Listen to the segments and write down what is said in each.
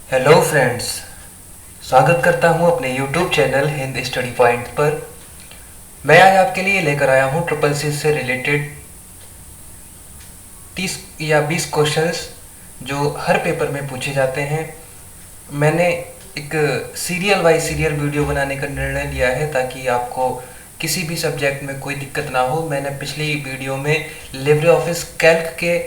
Hello friends, स्वागत करता हूं अपने YouTube channel Hind study point पर। मैं आज आपके लिए लेकर आया हूं ट्रिपल सी से रिलेटेड 30 या 20 क्वेश्चंस जो हर पेपर में पूछे जाते हैं। मैंने एक सीरियल बाय सीरियल वीडियो बनाने का निर्णय लिया है ताकि आपको किसी भी सब्जेक्ट में कोई दिक्कत ना हो। मैंने पिछली वीडियो में लिब्रे ऑफिस कैल्क के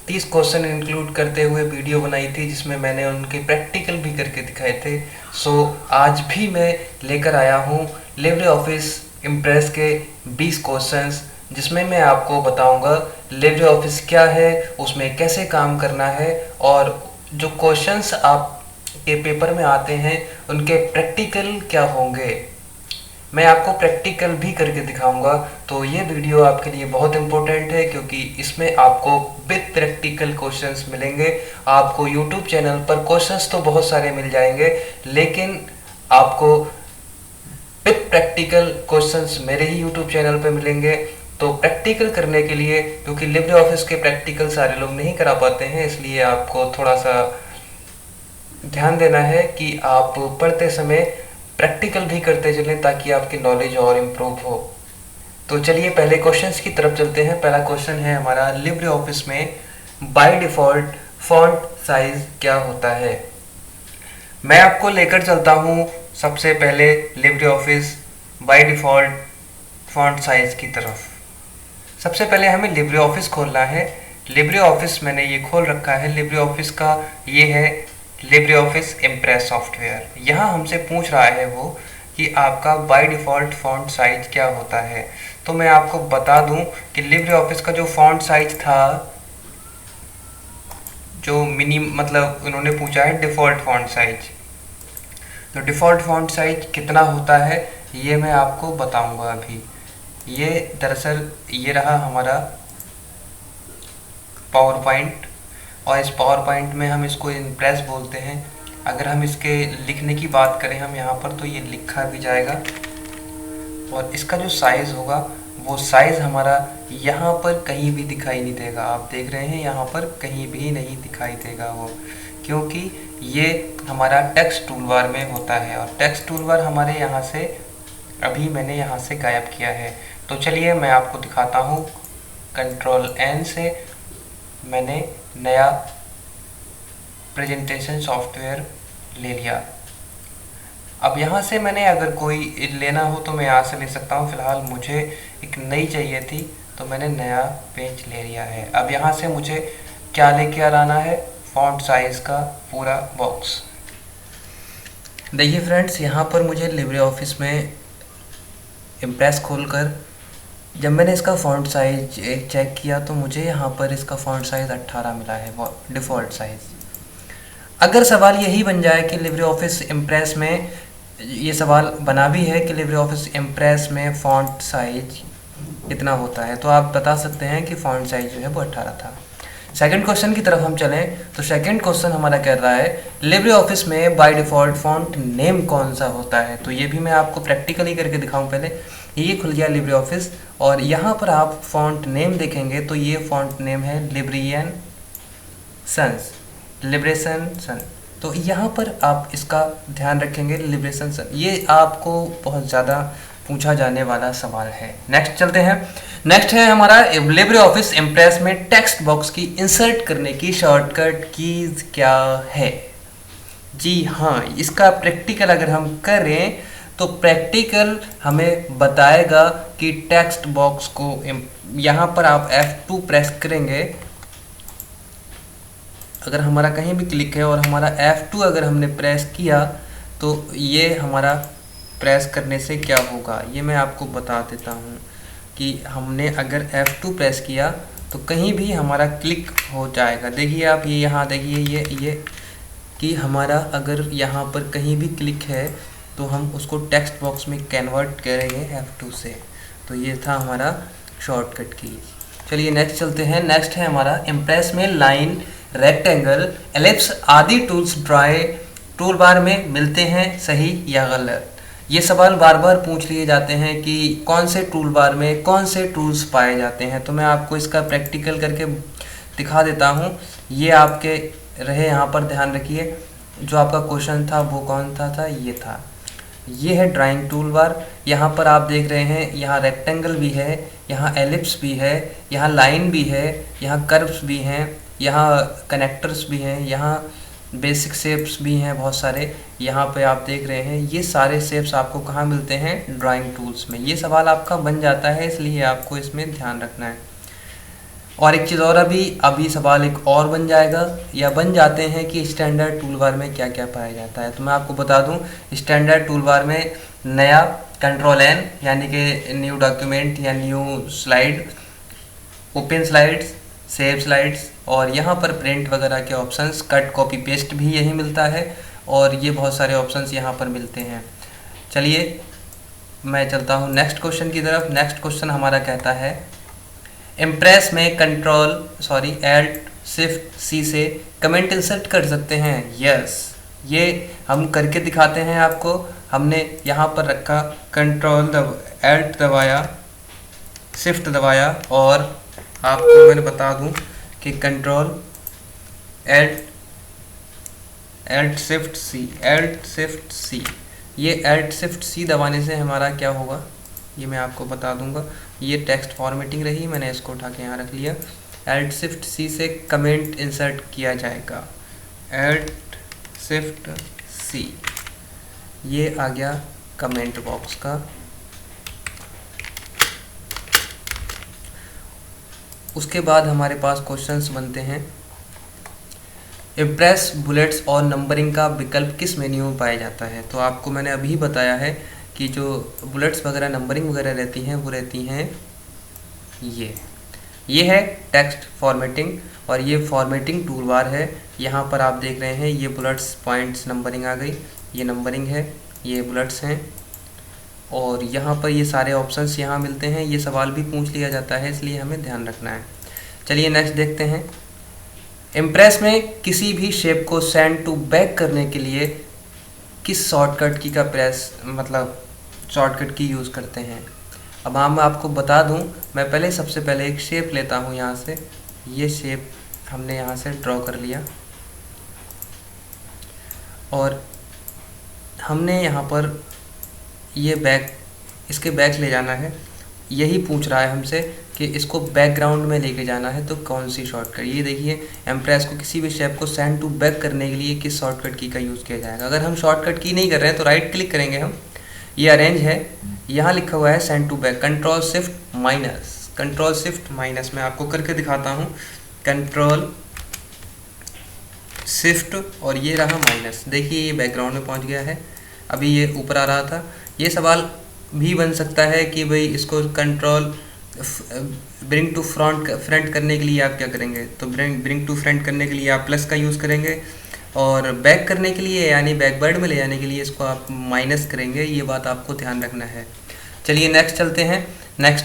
30 क्वेश्चन इंक्लूड करते हुए वीडियो बनाई थी जिसमें मैंने उनके प्रैक्टिकल भी करके दिखाए थे। सो आज भी मैं लेकर आया हूँ लिब्रे ऑफिस इम्प्रेस के 20 क्वेश्चंस जिसमें मैं आपको बताऊंगा लिब्रे ऑफिस क्या है, उसमें कैसे काम करना है और जो क्वेश्चंस आप के पेपर में आते हैं उनके प्रैक्टिकल क्या होंगे। मैं आपको प्रैक्टिकल भी करके दिखाऊंगा। तो ये वीडियो आपके लिए बहुत इम्पोर्टेंट है क्योंकि इसमें आपको विद प्रैक्टिकल क्वेश्चंस मिलेंगे। आपको यूट्यूब चैनल पर क्वेश्चंस तो बहुत सारे मिल जाएंगे लेकिन आपको विद प्रैक्टिकल क्वेश्चंस मेरे ही यूट्यूब चैनल पर मिलेंगे। तो प्रैक्टिकल करने के लिए, क्योंकि लिब्रे ऑफिस के प्रैक्टिकल सारे लोग नहीं करा पाते हैं, इसलिए आपको थोड़ा सा ध्यान देना है कि आप पढ़ते समय प्रैक्टिकल भी करते चलें ताकि आपकी नॉलेज और इम्प्रूव हो। तो चलिए पहले क्वेश्चंस की तरफ चलते हैं। पहला क्वेश्चन है हमारा, लिब्रे ऑफिस में बाय डिफ़ॉल्ट फॉन्ट साइज क्या होता है। मैं आपको लेकर चलता हूँ सबसे पहले Libre office by default font size की तरफ। सबसे पहले हमें लिब्रे ऑफिस खोलना है। लिब्रे ऑफिस मैंने ये खोल रखा है। लिब्रे ऑफिस का ये है लिब्रे ऑफिस इम्प्रेस सॉफ्टवेयर। यहाँ हमसे पूछ रहा है वो कि आपका बाय डिफ़ॉल्ट फॉन्ट साइज क्या होता है। तो मैं आपको बता दूं कि लिब्रे ऑफिस का जो फॉन्ट साइज था, जो मतलब उन्होंने पूछा है डिफ़ॉल्ट फॉन्ट साइज, तो डिफ़ॉल्ट फॉन्ट साइज कितना होता है ये मैं आपको बताऊंगा अभी। ये दरअसल ये रहा हमारा पावर पॉइंट और इस पावर पॉइंट में हम इसको इम्प्रेस बोलते हैं। अगर हम इसके लिखने की बात करें हम यहाँ पर, तो ये लिखा भी जाएगा और इसका जो साइज़ होगा वो साइज़ हमारा यहाँ पर कहीं भी दिखाई नहीं देगा। आप देख रहे हैं यहाँ पर कहीं भी नहीं दिखाई देगा वो, क्योंकि ये हमारा टेक्स्ट टूलबार में होता है और टेक्स्ट टूलबार हमारे यहाँ से अभी मैंने यहाँ से गायब किया है। तो चलिए मैं आपको दिखाता हूँ। कंट्रोल एन से मैंने नया प्रेजेंटेशन सॉफ्टवेयर ले लिया। अब यहाँ से मैंने अगर कोई लेना हो तो मैं यहाँ से ले सकता हूँ। फ़िलहाल मुझे एक नई चाहिए थी तो मैंने नया पेज ले लिया है। अब यहाँ से मुझे क्या लेके आना है, फॉन्ट साइज़ का पूरा बॉक्स। देखिए फ्रेंड्स, यहाँ पर मुझे लिब्रे ऑफिस में इम्प्रेस खोलकर जब मैंने इसका फ़ॉन्ट साइज चेक किया तो मुझे यहाँ पर इसका फ़ॉन्ट साइज़ 18 मिला है, डिफ़ॉल्ट साइज़। अगर सवाल यही बन जाए कि लिब्रे ऑफिस इम्प्रेस में, ये सवाल बना भी है कि लिब्रे ऑफिस इम्प्रेस में फ़ॉन्ट साइज कितना होता है, तो आप बता सकते हैं कि फ़ॉन्ट साइज जो है वो 18 था। सेकंड क्वेश्चन की तरफ हम चलें तो सेकंड क्वेश्चन हमारा कह रहा है लिब्रे ऑफिस में बाय डिफ़ॉल्ट फ़ॉन्ट नेम कौन सा होता है। तो ये भी मैं आपको प्रैक्टिकली करके दिखाऊं। पहले ये खुल गया लिब्रे ऑफिस और यहाँ पर आप फ़ॉन्ट नेम देखेंगे तो ये फ़ॉन्ट नेम है लिब्रियन सन्स, लिब्रेशन सन। तो यहाँ पर आप इसका ध्यान रखेंगे, लिब्रेशन सन। ये आपको बहुत ज़्यादा पूछा जाने वाला सवाल है। नेक्स्ट चलते हैं। नेक्स्ट है हमारा लिब्रे ऑफिस इम्प्रेस में टेक्स्ट बॉक्स की इंसर्ट करने की शॉर्टकट कीज क्या है। जी हाँ, इसका प्रैक्टिकल अगर हम करें तो प्रैक्टिकल हमें बताएगा कि टेक्स्ट बॉक्स को यहाँ पर आप F2 प्रेस करेंगे। अगर हमारा कहीं भी क्लिक है और हमारा F2 अगर हमने प्रेस किया तो ये हमारा प्रेस करने से क्या होगा ये मैं आपको बता देता हूँ कि हमने अगर F2 प्रेस किया तो कहीं भी हमारा क्लिक हो जाएगा। देखिए आप ये यहाँ देखिए ये कि हमारा अगर यहाँ पर कहीं भी क्लिक है तो हम उसको टेक्स्ट बॉक्स में कन्वर्ट करेंगे F2 से। तो ये था हमारा शॉर्टकट की। चलिए नेक्स्ट चलते हैं। नेक्स्ट है हमारा इम्प्रेस में लाइन, रेक्टेंगल, एलिप्स आदि टूल्स ड्राई टूल बार में मिलते हैं, सही या गलत। ये सवाल बार बार पूछ लिए जाते हैं कि कौन से टूल बार में कौन से टूल्स पाए जाते हैं। तो मैं आपको इसका प्रैक्टिकल करके दिखा देता हूँ। ये आपके रहे यहाँ पर ध्यान रखिए। जो आपका क्वेश्चन था वो कौन था ये था। ये है ड्राइंग टूल बार। यहाँ पर आप देख रहे हैं, यहाँ रेक्टेंगल भी है, यहाँ एलिप्स भी है, यहाँ लाइन भी है, यहाँ कर्व्स भी हैं, यहाँ कनेक्टर्स भी हैं, यहाँ बेसिक शेप्स भी हैं बहुत सारे। यहाँ पे आप देख रहे हैं ये सारे शेप्स आपको कहाँ मिलते हैं, ड्राइंग टूल्स में। ये सवाल आपका बन जाता है, इसलिए आपको इसमें ध्यान रखना है। और एक चीज़ और, अभी सवाल एक और बन जाएगा या बन जाते हैं कि स्टैंडर्ड टूल बार में क्या क्या पाया जाता है। तो मैं आपको बता दूं, स्टैंडर्ड टूल बार में नया कंट्रोल एन यानी कि न्यू डॉक्यूमेंट या new slide, open slides, save slides, और यहाँ पर प्रिंट वगैरह के ऑप्शंस, कट कॉपी पेस्ट भी यही मिलता है, और ये बहुत सारे ऑप्शंस यहाँ पर मिलते हैं। चलिए मैं चलता हूँ नेक्स्ट क्वेश्चन की तरफ। नेक्स्ट क्वेश्चन हमारा कहता है, इम्प्रेस में Alt Shift C से कमेंट इंसर्ट कर सकते हैं। यस, ये हम करके दिखाते हैं आपको। हमने यहाँ पर रखा, Alt दबाया, Shift दबाया, और आपको मैंने बता दूं कि Alt Shift C, ये Alt Shift C दबाने से हमारा क्या होगा ये मैं आपको बता दूंगा। ये टेक्स्ट फॉर्मेटिंग रही, मैंने इसको उठा के यहाँ रख लिया। Alt Shift C से कमेंट इंसर्ट किया जाएगा। Alt Shift C, ये आ गया कमेंट बॉक्स का। उसके बाद हमारे पास क्वेश्चंस बनते हैं, इम्प्रेस बुलेट्स और नंबरिंग का विकल्प किस मेन्यू में पाया जाता है। तो आपको मैंने अभी बताया है कि जो बुलेट्स वगैरह नंबरिंग वगैरह रहती हैं वो रहती हैं ये है टेक्स्ट फॉर्मेटिंग, और ये फॉर्मेटिंग टूल बार है। यहाँ पर आप देख रहे हैं ये बुलेट्स, पॉइंट्स, नंबरिंग आ गई, ये नंबरिंग है, ये बुलेट्स हैं, और यहाँ पर ये सारे ऑप्शंस यहाँ मिलते हैं। ये सवाल भी पूछ लिया जाता है, इसलिए हमें ध्यान रखना है। चलिए नेक्स्ट देखते हैं, इम्प्रेस में किसी भी शेप को सेंड टू बैक करने के लिए किस शॉर्टकट की का शॉर्टकट की यूज़ करते हैं। अब मैं आपको बता दूं, मैं पहले सबसे पहले एक शेप लेता हूं। यहाँ से ये शेप हमने यहाँ से ड्रॉ कर लिया, और हमने यहाँ पर ये बैक, इसके बैक ले जाना है। यही पूछ रहा है हमसे कि इसको बैकग्राउंड में लेके जाना है, तो कौन सी शॉर्टकट। ये देखिए, इम्प्रेस को किसी भी शेप को सेंड टू बैक करने के लिए किस शॉर्टकट की का यूज़ किया जाएगा। अगर हम शॉर्टकट की नहीं कर रहे हैं तो राइट क्लिक करेंगे हम, ये अरेंज है, यहाँ लिखा हुआ है send to back, control shift minus मैं आपको करके दिखाता हूँ। कंट्रोल शिफ्ट और ये रहा माइनस, देखिए ये बैकग्राउंड में पहुँच गया है। अभी ये ऊपर आ रहा था। ये सवाल भी बन सकता है कि भाई इसको कंट्रोल ब्रिंग टू फ्रंट करने के लिए आप क्या करेंगे। तो ब्रिंग टू फ्रंट करने के लिए आप प्लस का यूज़ करेंगे, और बैक करने के लिए यानी बैकवर्ड में ले जाने के लिए इसको आप माइनस करेंगे। ये बात आपको ध्यान रखना है। चलिए नेक्स्ट चलते हैं। नेक्स्ट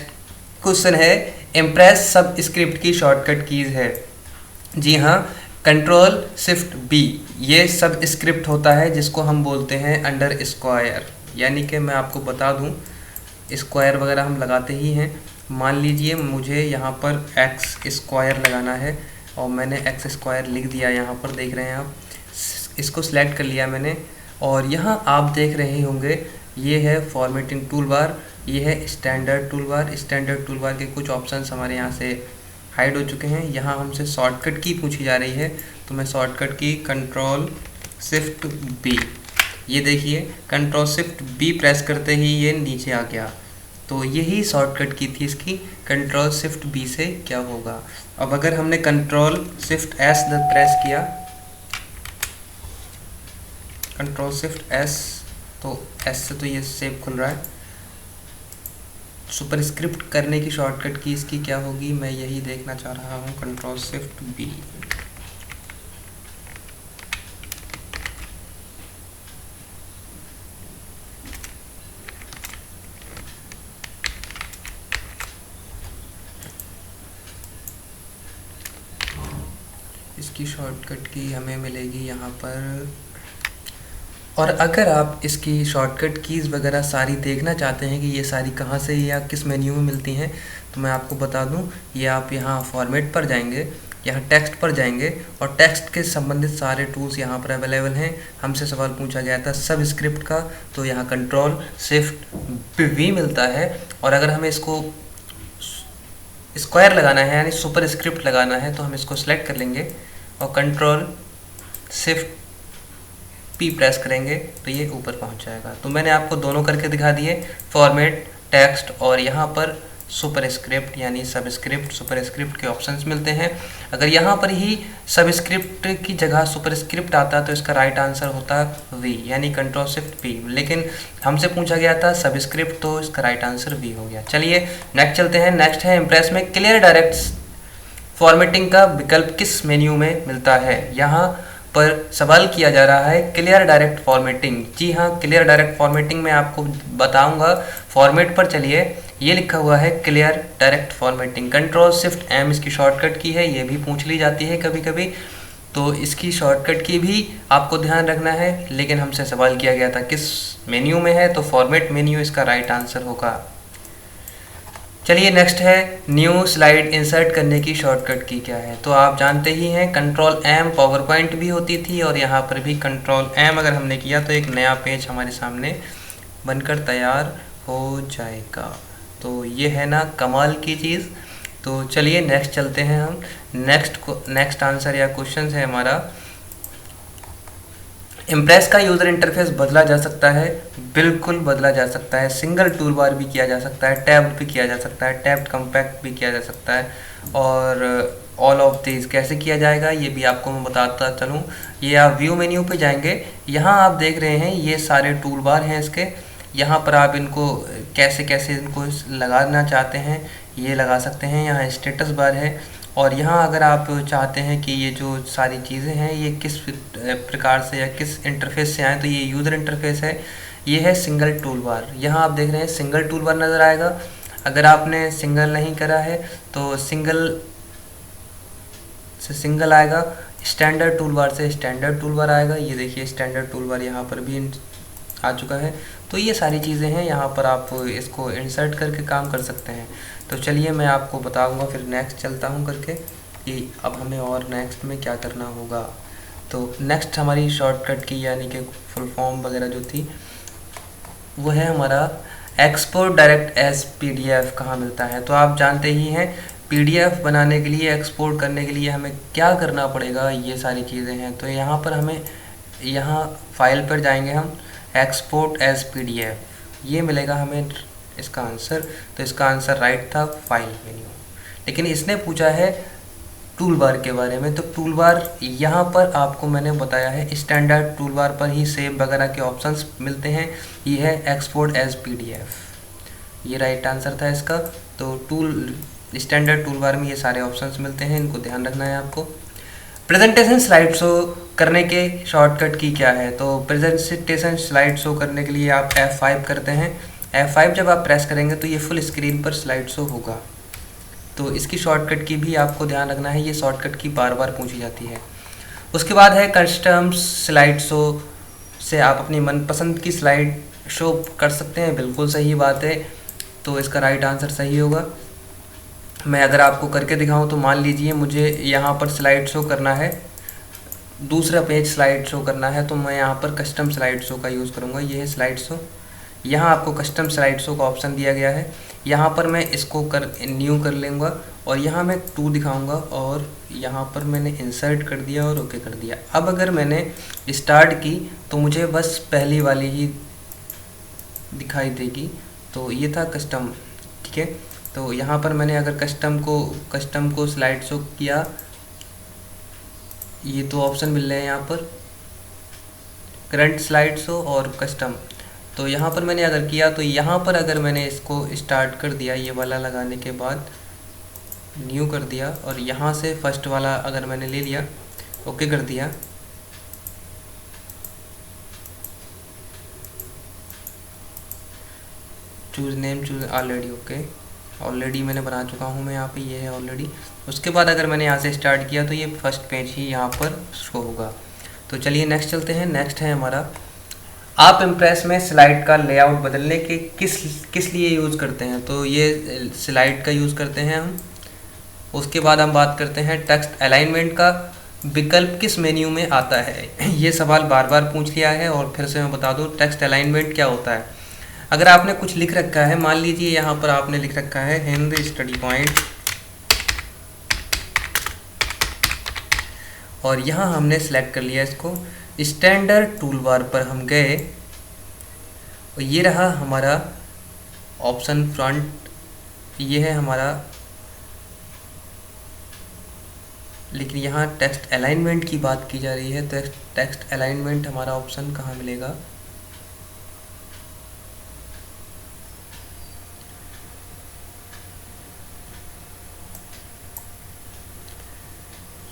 क्वेश्चन है, इम्प्रेस सब स्क्रिप्ट की शॉर्टकट कीज़ है। जी हाँ, कंट्रोल शिफ्ट बी, ये सब स्क्रिप्ट होता है जिसको हम बोलते हैं अंडर स्क्वायर। यानी कि मैं आपको बता दूं, स्क्वायर वगैरह हम लगाते ही हैं। मान लीजिए मुझे यहाँ पर एक्स स्क्वायर लगाना है, और मैंने एक्स स्क्वायर लिख दिया। यहाँ पर देख रहे हैं आप, इसको सिलेक्ट कर लिया मैंने, और यहाँ आप देख रहे होंगे ये है फॉर्मेटिंग टूल बार, ये है standard tool bar. Standard tool bar के कुछ ऑप्शंस हमारे यहाँ से हाइड हो चुके हैं। यहाँ हमसे शॉर्टकट की पूछी जा रही है, तो मैं शॉर्टकट की कंट्रोल शिफ्ट बी, ये देखिए कंट्रोल शिफ्ट बी प्रेस करते ही ये नीचे आ गया। तो यही शॉर्टकट की थी इसकी, कंट्रोल शिफ्ट बी से क्या होगा। अब अगर हमने कंट्रोल शिफ्ट एस प्रेस किया, कंट्रोल शिफ्ट एस, तो एस से तो ये शेप खुल रहा है। सुपरस्क्रिप्ट करने की शॉर्टकट की इसकी क्या होगी, मैं यही देखना चाह रहा हूँ। कंट्रोल शिफ्ट बी, इसकी शॉर्टकट की हमें मिलेगी यहाँ पर। और अगर आप इसकी शॉर्टकट कीज़ वगैरह सारी देखना चाहते हैं कि ये सारी कहाँ से या किस मेन्यू में मिलती हैं, तो मैं आपको बता दूं, ये आप यहाँ फॉर्मेट पर जाएंगे, यहाँ टेक्स्ट पर जाएंगे और टेक्स्ट के संबंधित सारे टूल्स यहाँ पर अवेलेबल हैं। हमसे सवाल पूछा गया था सब स्क्रिप्ट का, तो यहाँ कंट्रोल शिफ्ट वी मिलता है। और अगर हमें इसको स्क्वायर लगाना है यानी सुपर स्क्रिप्ट लगाना है तो हम इसको सिलेक्ट कर लेंगे और कंट्रोल शिफ्ट पी प्रेस करेंगे तो ये ऊपर पहुंच जाएगा। तो मैंने आपको दोनों करके दिखा दिए, फॉर्मेट, टेक्स्ट और यहाँ पर सुपर स्क्रिप्ट यानी सबस्क्रिप्ट, सुपर स्क्रिप्ट के ऑप्शंस मिलते हैं। अगर यहाँ पर ही सबस्क्रिप्ट की जगह सुपर स्क्रिप्ट आता तो इसका राइट आंसर होता वी यानी कंट्रोल शिफ्ट पी, लेकिन हमसे पूछा गया था सबस्क्रिप्ट तो इसका राइट आंसर वी हो गया। चलिए नेक्स्ट चलते हैं। नेक्स्ट है इम्प्रेस में क्लियर डायरेक्ट फॉर्मेटिंग का विकल्प किस मेन्यू में मिलता है। यहाँ पर सवाल किया जा रहा है क्लियर डायरेक्ट फॉर्मेटिंग। जी हाँ, क्लियर डायरेक्ट फॉर्मेटिंग मैं आपको बताऊंगा। फॉर्मेट पर चलिए, ये लिखा हुआ है clear direct formatting. Control shift M इसकी शॉर्टकट की है, ये भी पूछ ली जाती है कभी कभी, तो इसकी शॉर्टकट की भी आपको ध्यान रखना है। लेकिन हमसे सवाल किया गया था किस मेन्यू में है, तो फॉर्मेट मेन्यू इसका राइट आंसर होगा। चलिए नेक्स्ट है न्यू स्लाइड इंसर्ट करने की शॉर्टकट की क्या है। तो आप जानते ही हैं कंट्रोल एम पावर पॉइंट भी होती थी और यहाँ पर भी कंट्रोल एम अगर हमने किया तो एक नया पेज हमारे सामने बनकर तैयार हो जाएगा। तो ये है ना कमाल की चीज़। तो चलिए नेक्स्ट चलते हैं हम। नेक्स्ट आंसर या क्वेश्चन है हमारा, इम्प्रेस का यूज़र इंटरफेस बदला जा सकता है। बिल्कुल बदला जा सकता है। सिंगल टूल बार भी किया जा सकता है, टैब भी किया जा सकता है, टैब कम्पैक्ट भी किया जा सकता है, और ऑल ऑफ दीज कैसे किया जाएगा ये भी आपको मैं बताता चलूँ। ये आप व्यू मेन्यू पे जाएंगे, यहाँ आप देख रहे हैं ये सारे टूल बार हैं इसके। यहाँ पर आप इनको कैसे कैसे इनको लगाना चाहते हैं ये लगा सकते हैं। यहाँ स्टेटस बार है, और यहाँ अगर आप चाहते हैं कि ये जो सारी चीज़ें हैं ये किस प्रकार से या किस इंटरफेस से आए, तो ये यूज़र इंटरफेस है। ये है सिंगल टूल बार। यहाँ आप देख रहे हैं सिंगल टूल बार नज़र आएगा। अगर आपने सिंगल नहीं करा है तो सिंगल से सिंगल आएगा, स्टैंडर्ड टूल बार से स्टैंडर्ड टूल बार आएगा। ये देखिए स्टैंडर्ड टूल बार यहाँ पर भी आ चुका है। तो ये सारी चीज़ें हैं, यहाँ पर आप इसको इंसर्ट करके काम कर सकते हैं। तो चलिए मैं आपको बताऊंगा फिर नेक्स्ट चलता हूँ करके कि अब हमें और नेक्स्ट में क्या करना होगा। तो नेक्स्ट हमारी शॉर्टकट की यानी कि फुल फॉर्म वगैरह जो थी वो है हमारा एक्सपोर्ट डायरेक्ट एज पीडीएफ कहाँ मिलता है। तो आप जानते ही हैं पीडीएफ बनाने के लिए, एक्सपोर्ट करने के लिए हमें क्या करना पड़ेगा, ये सारी चीज़ें हैं। तो यहाँ पर हमें यहाँ फाइल पर जाएंगे हम, एक्सपोर्ट एज पीडीएफ ये मिलेगा हमें इसका आंसर। तो इसका आंसर राइट था फाइल मेन्यू। लेकिन इसने पूछा है टूल बार के बारे में, तो टूल बार यहाँ पर आपको मैंने बताया है स्टैंडर्ड टूल बार पर ही सेव वगैरह के ऑप्शंस मिलते हैं। ये है एक्सपोर्ट एज पीडीएफ, ये राइट आंसर था इसका। तो स्टैंडर्ड टूल बार में ये सारे ऑप्शंस मिलते हैं, इनको ध्यान रखना है आपको। प्रेजेंटेशन स्लाइड शो करने के शॉर्टकट की क्या है। तो प्रेजेंटेशन स्लाइड शो करने के लिए आप F5 करते हैं। F5 जब आप प्रेस करेंगे तो ये फुल स्क्रीन पर स्लाइड शो होगा। तो इसकी शॉर्टकट की भी आपको ध्यान रखना है, ये शॉर्टकट की बार बार पूछी जाती है। उसके बाद है कस्टम स्लाइड शो से आप अपनी मनपसंद की स्लाइड शो कर सकते हैं। बिल्कुल सही बात है, तो इसका राइट आंसर सही होगा। मैं अगर आपको करके दिखाऊं तो मान लीजिए मुझे यहाँ पर स्लाइड शो करना है, दूसरा पेज स्लाइड शो करना है, तो मैं यहाँ पर कस्टम स्लाइड शो का यूज़ करूँगा। ये है स्लाइड शो, यहाँ आपको कस्टम स्लाइड शो का ऑप्शन दिया गया है। यहाँ पर मैं इसको न्यू कर लूँगा और यहाँ मैं 2 दिखाऊँगा और यहाँ पर मैंने इंसर्ट कर दिया और ओके कर दिया। अब अगर मैंने स्टार्ट की तो मुझे बस पहली वाली ही दिखाई देगी। तो ये था कस्टम, ठीक है। तो यहाँ पर मैंने अगर कस्टम को स्लाइड शो किया, ये 2 ऑप्शन मिल रहे हैं यहाँ पर, करंट स्लाइड शो और कस्टम। तो यहाँ पर मैंने अगर किया तो यहाँ पर अगर मैंने इसको स्टार्ट कर दिया, ये वाला लगाने के बाद न्यू कर दिया और यहाँ से फर्स्ट वाला अगर मैंने ले लिया, ओके कर दिया, choose name choose already, okay already मैंने बना चुका हूँ मैं यहाँ पे, ये है ऑलरेडी। उसके बाद अगर मैंने यहाँ से स्टार्ट किया तो ये फर्स्ट पेज ही यहाँ पर शो होगा। तो चलिए नेक्स्ट चलते हैं। नेक्स्ट है हमारा, आप इम्प्रेस में स्लाइड का लेआउट बदलने के किस लिए यूज़ करते हैं। तो ये स्लाइड का यूज़ करते हैं हम उसके बाद हम बात करते हैं टेक्स्ट अलाइनमेंट का विकल्प किस मेन्यू में आता है। ये सवाल बार बार पूछ लिया है और फिर से मैं बता दूं टेक्स्ट अलाइनमेंट क्या होता है। अगर आपने कुछ लिख रखा है, मान लीजिए यहाँ पर आपने लिख रखा है हिंदी स्टडी पॉइंट, और यहाँ हमने सेलेक्ट कर लिया इसको, स्टैंडर्ड टूल बार पर हम गए और ये रहा हमारा ऑप्शन फ्रंट, ये है हमारा, लेकिन यहाँ टेक्स्ट अलाइनमेंट की बात की जा रही है। तो टेक्स्ट अलाइनमेंट हमारा ऑप्शन कहाँ मिलेगा,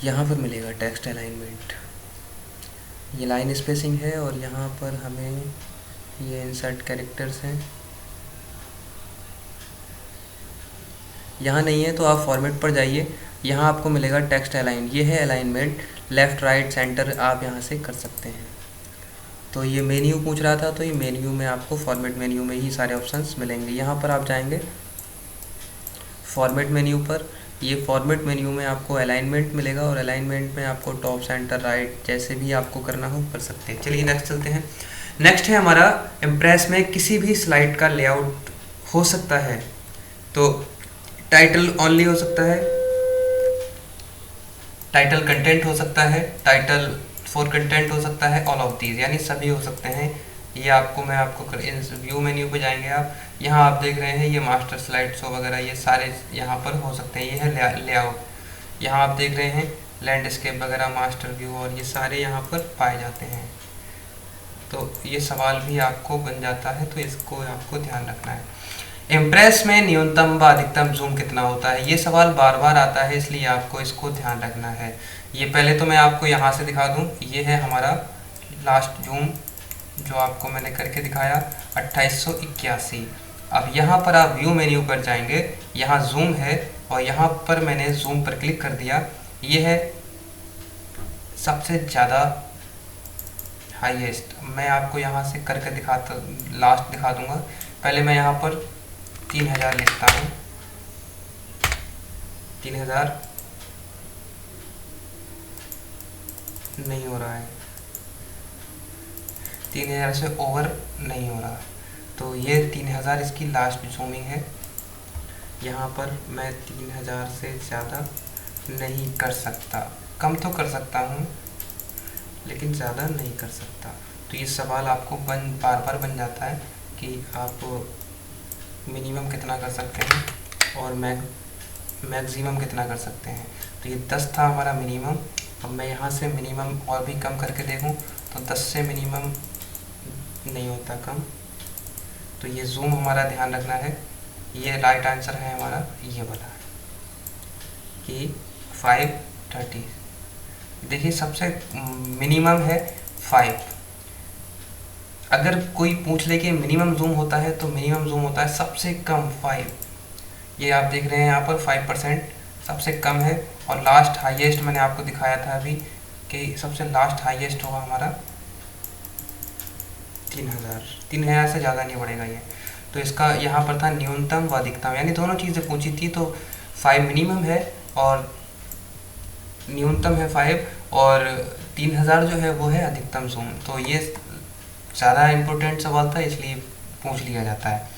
यहाँ पर मिलेगा टेक्स्ट अलाइनमेंट। ये लाइन स्पेसिंग है और यहाँ पर हमें ये इंसर्ट कैरेक्टर्स हैं, यहाँ नहीं है तो आप फॉर्मेट पर जाइए, यहाँ आपको मिलेगा टेक्स्ट अलाइन। ये है अलाइनमेंट, लेफ़्ट राइट सेंटर आप यहाँ से कर सकते हैं। तो ये मेन्यू पूछ रहा था, तो ये मेन्यू में आपको फॉर्मेट मेन्यू में ही सारे ऑप्शंस मिलेंगे। यहाँ पर आप जाएंगे फॉर्मेट मेन्यू पर, ये फॉर्मेट मेन्यू में आपको अलाइनमेंट मिलेगा और अलाइनमेंट में आपको टॉप सेंटर राइट जैसे भी आपको करना हो कर सकते हैं। चलिए नेक्स्ट चलते हैं। नेक्स्ट है हमारा इम्प्रेस में किसी भी स्लाइड का लेआउट हो सकता है। तो टाइटल ओनली हो सकता है, टाइटल कंटेंट हो सकता है, टाइटल फॉर कंटेंट हो सकता है, ऑल ऑफ दीज, यानी सभी हो सकते हैं। ये आपको मैं आपको इस व्यू मेन्यू पे जाएंगे आप, यहाँ आप देख रहे हैं ये मास्टर स्लाइड शो वगैरह ये सारे यहाँ पर हो सकते हैं। ये है लेआउट, यहाँ आप देख रहे हैं लैंडस्केप वगैरह मास्टर व्यू और ये सारे यहाँ पर पाए जाते हैं। तो ये सवाल भी आपको बन जाता है, तो इसको आपको ध्यान रखना है। इम्प्रेस में न्यूनतम व अधिकतम जूम कितना होता है, ये सवाल बार बार आता है, इसलिए आपको इसको ध्यान रखना है। ये पहले तो मैं आपको यहाँ से दिखा दूँ, ये है हमारा लास्ट जूम जो आपको मैंने करके दिखाया 2881। अब यहाँ पर आप व्यू मेन्यू पर जाएंगे, यहाँ जूम है और यहाँ पर मैंने जूम पर क्लिक कर दिया। ये है सबसे ज़्यादा हाईएस्ट, मैं आपको यहाँ से करके दिखाता, लास्ट दिखा दूँगा। पहले मैं यहाँ पर 3000 लिखता हूँ, 3000 नहीं हो रहा है, 3000 से ओवर नहीं हो रहा, तो ये 3000 इसकी लास्ट जूमिंग है। यहाँ पर मैं 3000 से ज़्यादा नहीं कर सकता, कम तो कर सकता हूँ लेकिन ज़्यादा नहीं कर सकता। तो ये सवाल आपको बार बार बन जाता है कि आप मिनिमम कितना कर सकते हैं और मैक्सिमम कितना कर सकते हैं। तो ये 10 था हमारा मिनिमम। अब मैं यहाँ से मिनिमम और भी कम करके देखूँ तो 10 से मिनिमम नहीं होता कम। तो ये जूम हमारा ध्यान रखना है, ये राइट आंसर है हमारा ये वाला कि 530। देखिए सबसे मिनिमम है 5। अगर कोई पूछ ले कि मिनिमम जूम होता है तो मिनिमम जूम होता है सबसे कम 5। ये आप देख रहे हैं यहाँ पर 5% सबसे कम है और लास्ट हाईएस्ट मैंने आपको दिखाया था अभी कि सबसे लास्ट हाईएस्ट होगा हमारा 3000 से ज़्यादा नहीं बढ़ेगा ये। तो इसका यहाँ पर था न्यूनतम व अधिकतम, यानी दोनों चीज़ें पूछी थी। तो 5 मिनिमम है और न्यूनतम है 5 और 3000 जो है वो है अधिकतम जूम। तो ये ज़्यादा इम्पोर्टेंट सवाल था इसलिए पूछ लिया जाता है।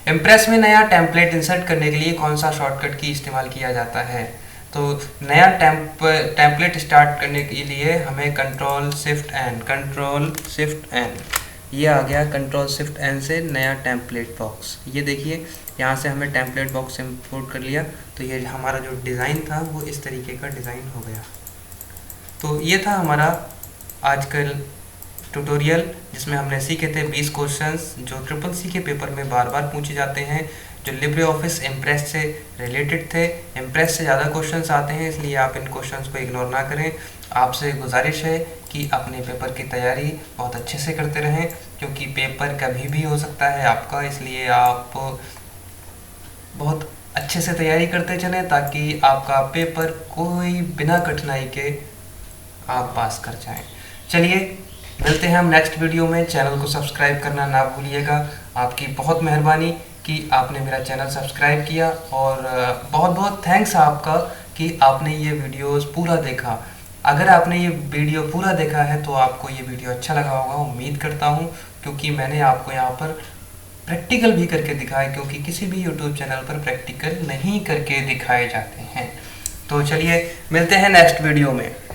इम्प्रेस में नया टेम्पलेट इंसर्ट करने के लिए कौन सा शॉर्टकट की इस्तेमाल किया जाता है। तो नया टेम्पलेट स्टार्ट करने के लिए हमें कंट्रोल शिफ्ट एन ये आ गया। कंट्रोल शिफ्ट एन से नया टेम्पलेट बॉक्स, ये देखिए यहाँ से हमें टेम्पलेट बॉक्स इंपोर्ट कर लिया। तो ये हमारा जो डिज़ाइन था वो इस तरीके का डिज़ाइन हो गया। तो ये था हमारा आजकल ट्यूटोरियल जिसमें हमने सीखे थे 20 क्वेश्चंस जो CCC के पेपर में बार बार पूछे जाते हैं, जो लिब्रे ऑफिस इम्प्रेस से रिलेटेड थे। इम्प्रेस से ज़्यादा क्वेश्चंस आते हैं इसलिए आप इन क्वेश्चंस को इग्नोर ना करें। आपसे गुजारिश है कि अपने पेपर की तैयारी बहुत अच्छे से करते रहें, क्योंकि पेपर कभी भी हो सकता है आपका, इसलिए आप बहुत अच्छे से तैयारी करते चलें ताकि आपका पेपर कोई बिना कठिनाई के आप पास कर जाएं। चलिए मिलते हैं हम नेक्स्ट वीडियो में। चैनल को सब्सक्राइब करना ना भूलिएगा। आपकी बहुत मेहरबानी कि आपने मेरा चैनल सब्सक्राइब किया और बहुत बहुत थैंक्स आपका कि आपने ये वीडियोस पूरा देखा। अगर आपने ये वीडियो पूरा देखा है तो आपको ये वीडियो अच्छा लगा होगा, उम्मीद करता हूँ, क्योंकि मैंने आपको यहाँ पर प्रैक्टिकल भी करके दिखाया, क्योंकि किसी भी यूट्यूब चैनल पर प्रैक्टिकल नहीं करके दिखाए जाते हैं। तो चलिए मिलते हैं नेक्स्ट वीडियो में।